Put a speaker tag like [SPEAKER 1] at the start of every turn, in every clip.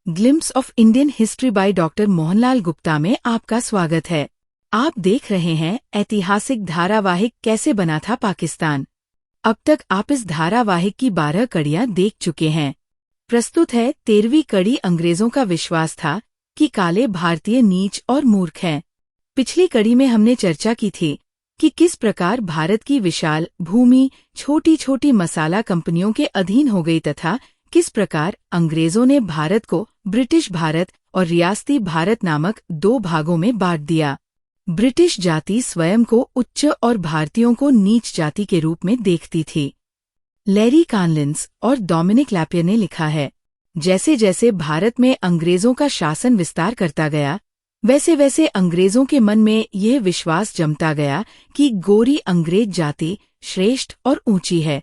[SPEAKER 1] Glimpse of Indian history by doctor Mohanlal Gupta में आपका स्वागत है। आप देख रहे हैं ऐतिहासिक धारावाहिक कैसे बना था पाकिस्तान। अब तक आप इस धारावाहिक की 12 कड़ियां देख चुके हैं। प्रस्तुत है 13वीं कड़ी। अंग्रेजों का विश्वास था कि काले भारतीय नीच और मूर्ख हैं। पिछली कड़ी में हमने चर्चा की थी कि किस प्रकार भारत की विशाल भूमि छोटी छोटी मसाला कंपनियों के अधीन हो गई तथा किस प्रकार अंग्रेजों ने भारत को ब्रिटिश भारत और रियासती भारत नामक 2 भागों में बांट दिया। ब्रिटिश जाति स्वयं को उच्च और भारतीयों को नीच जाति के रूप में देखती थी। लैरी कॉलिंस और डोमिनिक लैपियर ने लिखा है, जैसे जैसे भारत में अंग्रेजों का शासन विस्तार करता गया, वैसे वैसे अंग्रेजों के मन में यह विश्वास जमता गया कि गोरी अंग्रेज जाति श्रेष्ठ और ऊंची है,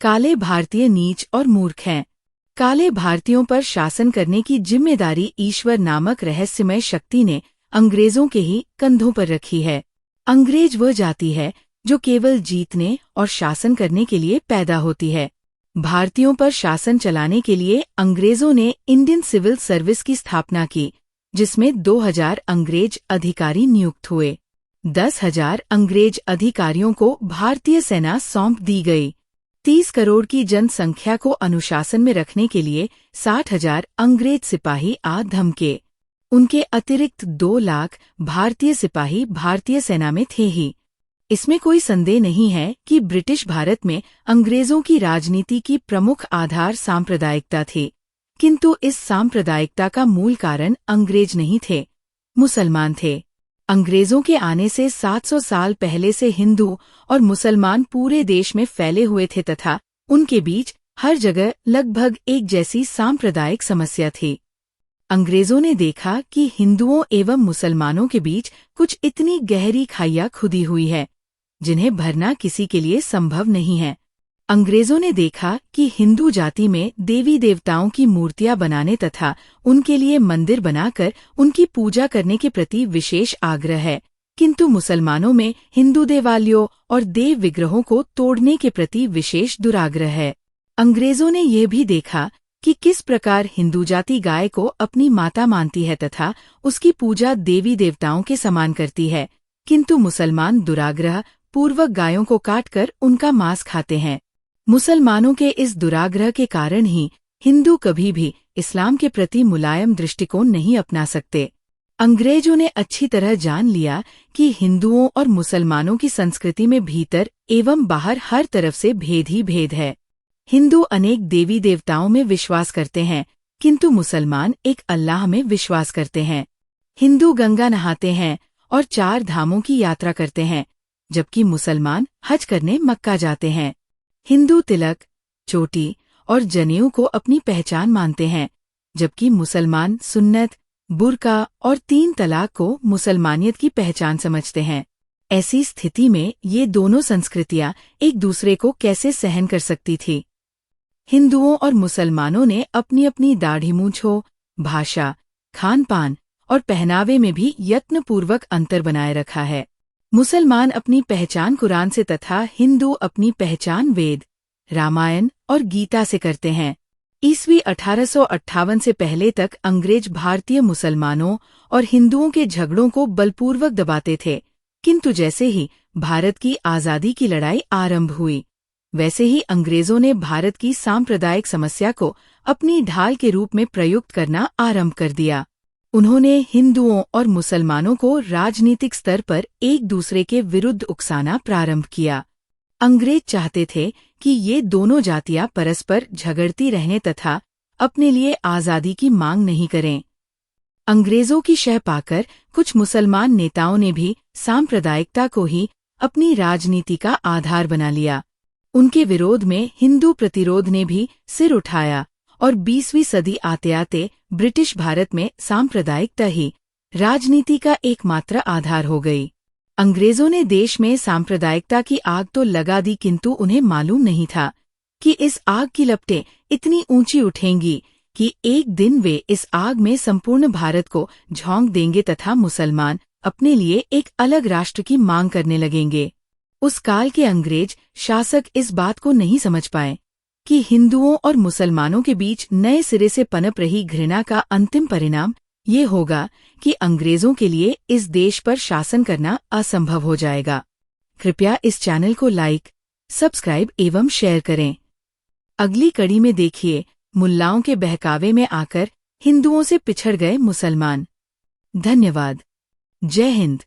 [SPEAKER 1] काले भारतीय नीच और मूर्ख हैं। काले भारतीयों पर शासन करने की जिम्मेदारी ईश्वर नामक रहस्यमय शक्ति ने अंग्रेजों के ही कंधों पर रखी है। अंग्रेज वह जाति है जो केवल जीतने और शासन करने के लिए पैदा होती है। भारतीयों पर शासन चलाने के लिए अंग्रेजों ने इंडियन सिविल सर्विस की स्थापना की, जिसमें 2000 अंग्रेज अधिकारी नियुक्त हुए। 10,000 अंग्रेज अधिकारियों को भारतीय सेना सौंप दी गई। 30 करोड़ की जनसंख्या को अनुशासन में रखने के लिए 60,000 अंग्रेज सिपाही आ धमके। उनके अतिरिक्त 2 लाख भारतीय सिपाही भारतीय सेना में थे ही। इसमें कोई संदेह नहीं है कि ब्रिटिश भारत में अंग्रेजों की राजनीति की प्रमुख आधार सांप्रदायिकता थी, किंतु इस सांप्रदायिकता का मूल कारण अंग्रेज नहीं थे, मुसलमान थे। अंग्रेजों के आने से 700 साल पहले से हिंदू और मुसलमान पूरे देश में फैले हुए थे तथा उनके बीच हर जगह लगभग एक जैसी सांप्रदायिक समस्या थी। अंग्रेजों ने देखा कि हिंदुओं एवं मुसलमानों के बीच कुछ इतनी गहरी खाइयां खुदी हुई है, जिन्हें भरना किसी के लिए संभव नहीं है। अंग्रेजों ने देखा कि हिंदू जाति में देवी देवताओं की मूर्तियां बनाने तथा उनके लिए मंदिर बनाकर उनकी पूजा करने के प्रति विशेष आग्रह है, किंतु मुसलमानों में हिंदू देवालयों और देव विग्रहों को तोड़ने के प्रति विशेष दुराग्रह है। अंग्रेजों ने यह भी देखा कि किस प्रकार हिंदू जाति गाय को अपनी माता मानती है तथा उसकी पूजा देवी देवताओं के समान करती है, किंतु मुसलमान दुराग्रह पूर्वक गायों को काटकर उनका मांस खाते हैं। मुसलमानों के इस दुराग्रह के कारण ही हिंदू कभी भी इस्लाम के प्रति मुलायम दृष्टिकोण नहीं अपना सकते। अंग्रेजों ने अच्छी तरह जान लिया कि हिंदुओं और मुसलमानों की संस्कृति में भीतर एवं बाहर हर तरफ से भेद ही भेद है। हिंदू अनेक देवी देवताओं में विश्वास करते हैं, किंतु मुसलमान एक अल्लाह में विश्वास करते हैं। हिंदू गंगा नहाते हैं और 4 धामों की यात्रा करते हैं, जबकि मुसलमान हज करने मक्का जाते हैं। हिंदू तिलक, चोटी और जनेऊ को अपनी पहचान मानते हैं, जबकि मुसलमान सुन्नत, बुर्का और 3 तलाक को मुसलमानियत की पहचान समझते हैं। ऐसी स्थिति में ये दोनों संस्कृतियां एक दूसरे को कैसे सहन कर सकती थी? हिंदुओं और मुसलमानों ने अपनी अपनी दाढ़ी मूंछों, भाषा, खान पान और पहनावे में भी यत्नपूर्वक अंतर बनाए रखा है। मुसलमान अपनी पहचान कुरान से तथा हिंदू अपनी पहचान वेद, रामायण और गीता से करते हैं। ईस्वी 1858 से पहले तक अंग्रेज भारतीय मुसलमानों और हिंदुओं के झगड़ों को बलपूर्वक दबाते थे, किंतु जैसे ही भारत की आज़ादी की लड़ाई आरंभ हुई, वैसे ही अंग्रेजों ने भारत की सांप्रदायिक समस्या को अपनी ढाल के रूप में प्रयुक्त करना आरंभ कर दिया। उन्होंने हिंदुओं और मुसलमानों को राजनीतिक स्तर पर एक दूसरे के विरुद्ध उकसाना प्रारंभ किया। अंग्रेज चाहते थे कि ये दोनों जातियां परस्पर झगड़ती रहें तथा अपने लिए आज़ादी की मांग नहीं करें। अंग्रेजों की शह पाकर कुछ मुसलमान नेताओं ने भी सांप्रदायिकता को ही अपनी राजनीति का आधार बना लिया। उनके विरोध में हिंदू प्रतिरोध ने भी सिर उठाया और 20वीं सदी आते आते ब्रिटिश भारत में सांप्रदायिकता ही राजनीति का एकमात्र आधार हो गई। अंग्रेजों ने देश में सांप्रदायिकता की आग तो लगा दी, किंतु उन्हें मालूम नहीं था कि इस आग की लपटें इतनी ऊंची उठेंगी कि एक दिन वे इस आग में संपूर्ण भारत को झोंक देंगे तथा मुसलमान अपने लिए एक अलग राष्ट्र की मांग करने लगेंगे। उस काल के अंग्रेज शासक इस बात को नहीं समझ पाए कि हिंदुओं और मुसलमानों के बीच नए सिरे से पनप रही घृणा का अंतिम परिणाम ये होगा कि अंग्रेजों के लिए इस देश पर शासन करना असंभव हो जाएगा। कृपया इस चैनल को लाइक, सब्सक्राइब एवं शेयर करें। अगली कड़ी में देखिए, मुल्लाओं के बहकावे में आकर हिंदुओं से पिछड़ गए मुसलमान। धन्यवाद। जय हिंद।